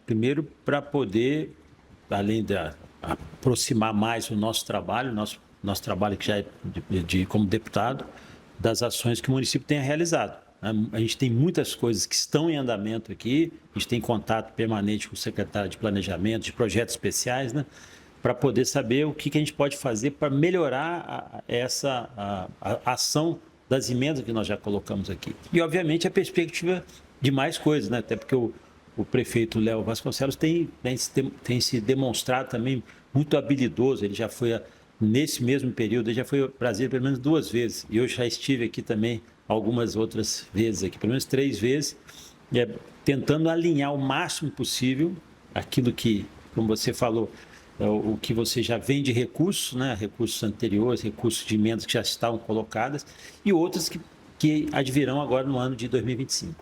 Primeiro, para poder, além de aproximar mais o nosso trabalho, nosso trabalho que já é como deputado, das ações que o município tem realizado. A gente tem muitas coisas que estão em andamento aqui, a gente tem contato permanente com o secretário de Planejamento, de projetos especiais, né, para poder saber o que a gente pode fazer para melhorar a ação das emendas que nós já colocamos aqui. E, obviamente, a perspectiva de mais coisas, né, até porque o prefeito Léo Vasconcelos tem se demonstrado também muito habilidoso. Ele já foi, nesse mesmo período, ele já foi ao Brasília pelo menos 2 vezes. E eu já estive aqui também algumas outras vezes, aqui, pelo menos 3 vezes, tentando alinhar o máximo possível aquilo que, como você falou, o que você já vem de recursos, né? Recursos anteriores, recursos de emendas que já estavam colocadas e outras que advirão agora no ano de 2025.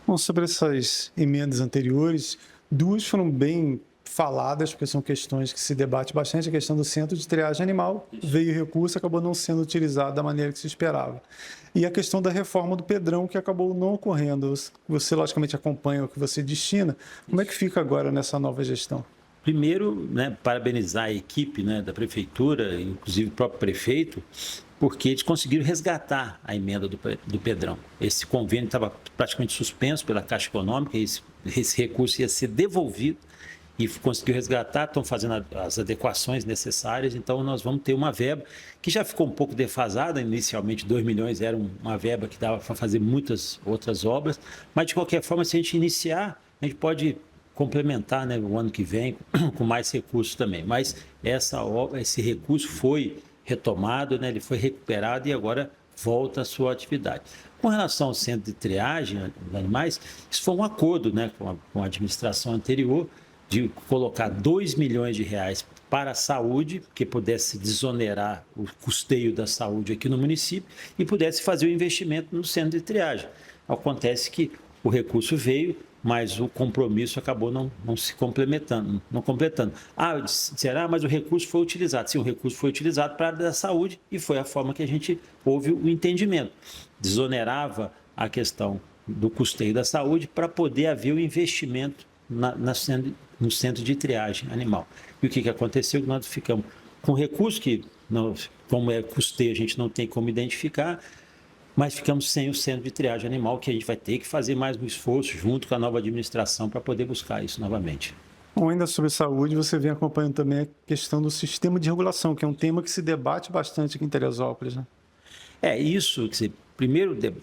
Bom, sobre essas emendas anteriores, 2 foram bem faladas, porque são questões que se debate bastante. A questão do centro de triagem animal, veio recurso, acabou não sendo utilizado da maneira que se esperava. E a questão da reforma do Pedrão, que acabou não ocorrendo. Você, logicamente, acompanha o que você destina. Como é que fica agora nessa nova gestão? Primeiro, né, parabenizar a equipe, né, da prefeitura, inclusive o próprio prefeito, porque eles conseguiram resgatar a emenda do Pedrão. Esse convênio estava praticamente suspenso pela Caixa Econômica, esse recurso ia ser devolvido e conseguiu resgatar, estão fazendo as adequações necessárias, então nós vamos ter uma verba que já ficou um pouco defasada, inicialmente 2 milhões era uma verba que dava para fazer muitas outras obras, mas de qualquer forma, se a gente iniciar, a gente pode complementar, né, o ano que vem com mais recursos também, mas esse recurso foi retomado, né, ele foi recuperado e agora volta à sua atividade. Com relação ao centro de triagem de animais, isso foi um acordo, né, com a administração anterior, de colocar 2 milhões de reais para a saúde, que pudesse desonerar o custeio da saúde aqui no município e pudesse fazer o investimento no centro de triagem. Acontece que o recurso veio, mas o compromisso acabou não se complementando, não completando. Será? Mas o recurso foi utilizado. Sim, o recurso foi utilizado para a área da saúde e foi a forma que a gente houve o entendimento. Desonerava a questão do custeio da saúde para poder haver o investimento no centro de triagem animal. E o que aconteceu? Nós ficamos com recursos que, como é custeio, a gente não tem como identificar, mas ficamos sem o centro de triagem animal, que a gente vai ter que fazer mais um esforço junto com a nova administração para poder buscar isso novamente. Bom, ainda sobre saúde, você vem acompanhando também a questão do sistema de regulação, que é um tema que se debate bastante aqui em Teresópolis, né? Isso, quer dizer,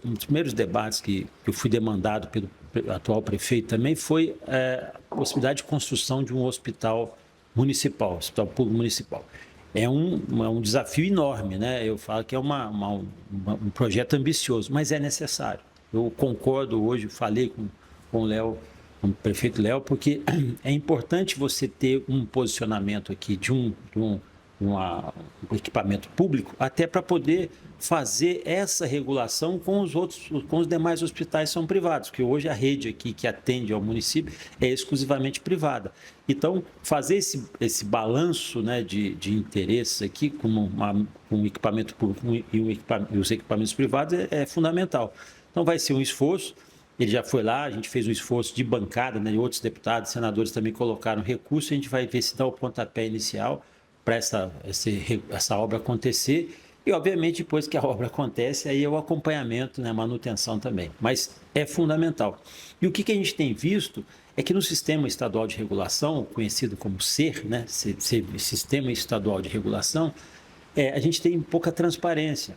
um dos primeiros debates que eu fui demandado pelo atual prefeito também foi a possibilidade de construção de um hospital municipal, hospital público municipal. É um desafio enorme, né? Eu falo que é um projeto ambicioso, mas é necessário. Eu concordo hoje, falei com o Léo, com o prefeito Léo, porque é importante você ter um posicionamento aqui de um equipamento público, até para poder fazer essa regulação com os demais hospitais que são privados, porque hoje a rede aqui que atende ao município é exclusivamente privada. Então, fazer esse balanço, né, de interesses aqui com um equipamento público e os equipamentos privados é fundamental. Então, vai ser um esforço. Ele já foi lá, a gente fez um esforço de bancada, né, e outros deputados, senadores também colocaram recurso, a gente vai ver se dá o pontapé inicial para essa obra acontecer. E, obviamente, depois que a obra acontece, aí é o acompanhamento, né, a manutenção também. Mas é fundamental. E o que a gente tem visto é que no Sistema Estadual de Regulação, conhecido como SER, né, Sistema Estadual de Regulação, a gente tem pouca transparência.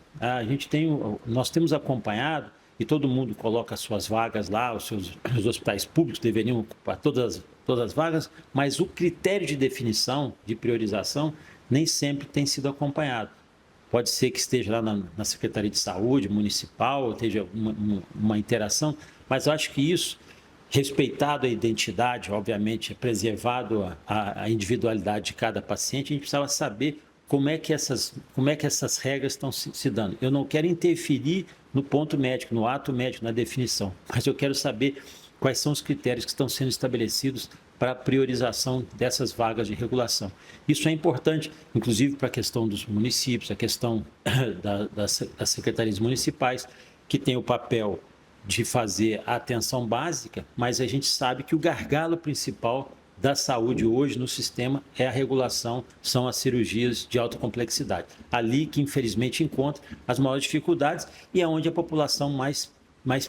Nós temos acompanhado, e todo mundo coloca as suas vagas lá, os hospitais públicos deveriam ocupar todas as vagas, mas o critério de definição, de priorização, nem sempre tem sido acompanhado. Pode ser que esteja lá na Secretaria de Saúde Municipal, esteja uma interação, mas eu acho que isso, respeitado a identidade, obviamente, preservado a individualidade de cada paciente, a gente precisava saber como é que essas regras estão se dando. Eu não quero interferir no ponto médico, no ato médico, na definição, mas eu quero saber quais são os critérios que estão sendo estabelecidos para a priorização dessas vagas de regulação. Isso é importante, inclusive, para a questão dos municípios, a questão das secretarias municipais, que tem o papel de fazer a atenção básica, mas a gente sabe que o gargalo principal da saúde hoje no sistema é a regulação, são as cirurgias de alta complexidade. Ali que, infelizmente, encontra as maiores dificuldades e é onde a população mais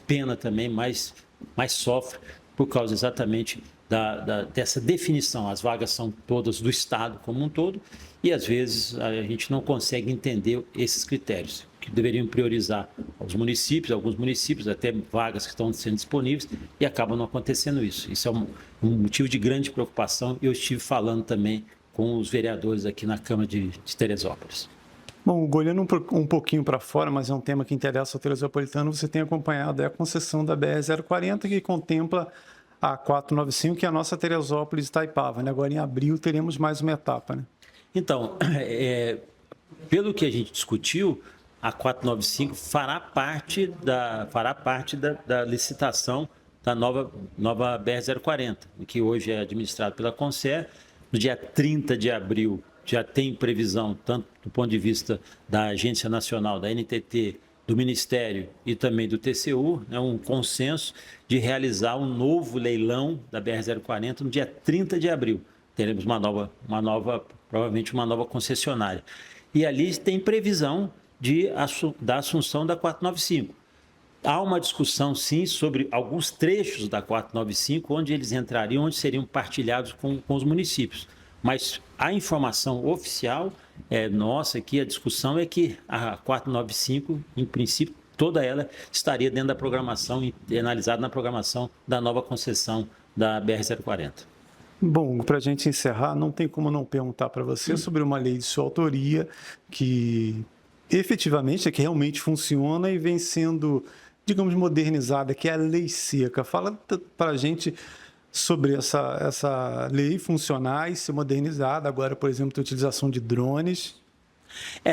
pena também, mais sofre, por causa exatamente dessa definição. As vagas são todas do Estado como um todo e, às vezes, a gente não consegue entender esses critérios, que deveriam priorizar os municípios, alguns municípios, até vagas que estão sendo disponíveis, e acaba não acontecendo isso. Isso é um motivo de grande preocupação e eu estive falando também com os vereadores aqui na Câmara de Teresópolis. Bom, olhando um pouquinho para fora, mas é um tema que interessa ao teresopolitano, você tem acompanhado a concessão da BR-040, que contempla a 495, que é a nossa Teresópolis-Itaipava, né? Agora, em abril, teremos mais uma etapa, né? Então, pelo que a gente discutiu, a 495 fará parte da licitação da nova BR-040, que hoje é administrada pela Concer. No dia 30 de abril, já tem previsão, tanto do ponto de vista da Agência Nacional, da NTT, do Ministério e também do TCU, né, um consenso de realizar um novo leilão da BR-040 no dia 30 de abril. Teremos provavelmente uma nova concessionária. E ali tem previsão da assunção da 495. Há uma discussão, sim, sobre alguns trechos da 495, onde eles entrariam, onde seriam partilhados com os municípios. Mas a informação oficial nossa aqui, a discussão é que a 495, em princípio, toda ela estaria dentro da programação e analisada na programação da nova concessão da BR-040. Bom, para a gente encerrar, não tem como não perguntar para você sobre uma lei de sua autoria que efetivamente que realmente funciona e vem sendo, digamos, modernizada, que é a Lei Seca. Fala para a gente sobre essa lei funcionar e ser modernizada, agora, por exemplo, a utilização de drones.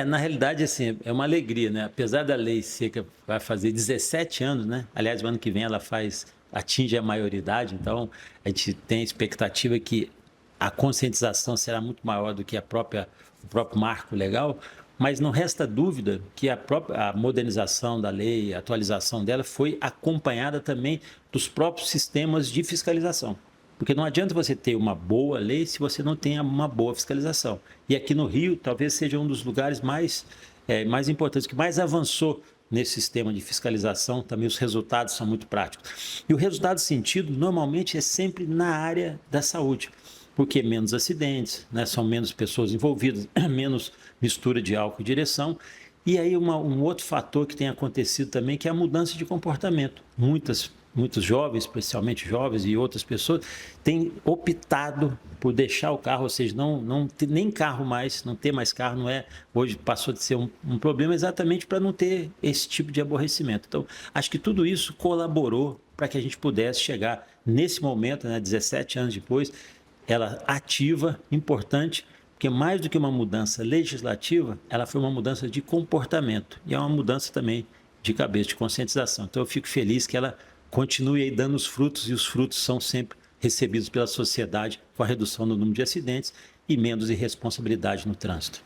Na realidade, assim, é uma alegria, né? Apesar da Lei Seca vai fazer 17 anos, né? Aliás, o ano que vem ela atinge a maioridade, então a gente tem a expectativa que a conscientização será muito maior do que o próprio marco legal, mas não resta dúvida que a modernização da lei, a atualização dela foi acompanhada também dos próprios sistemas de fiscalização. Porque não adianta você ter uma boa lei se você não tem uma boa fiscalização. E aqui no Rio, talvez seja um dos lugares mais importantes, que mais avançou nesse sistema de fiscalização. Também os resultados são muito práticos. E o resultado sentido, normalmente, é sempre na área da saúde, porque menos acidentes, né, são menos pessoas envolvidas, menos mistura de álcool e direção. E aí um outro fator que tem acontecido também, que é a mudança de comportamento. Muitos jovens, especialmente jovens e outras pessoas, têm optado por deixar o carro, ou seja, não ter nem carro mais, não ter mais carro, hoje passou de ser um problema exatamente para não ter esse tipo de aborrecimento. Então, acho que tudo isso colaborou para que a gente pudesse chegar nesse momento, né, 17 anos depois, ela ativa, importante, porque mais do que uma mudança legislativa, ela foi uma mudança de comportamento e é uma mudança também de cabeça, de conscientização. Então, eu fico feliz que ela continue aí dando os frutos, e os frutos são sempre recebidos pela sociedade com a redução do número de acidentes e menos irresponsabilidade no trânsito.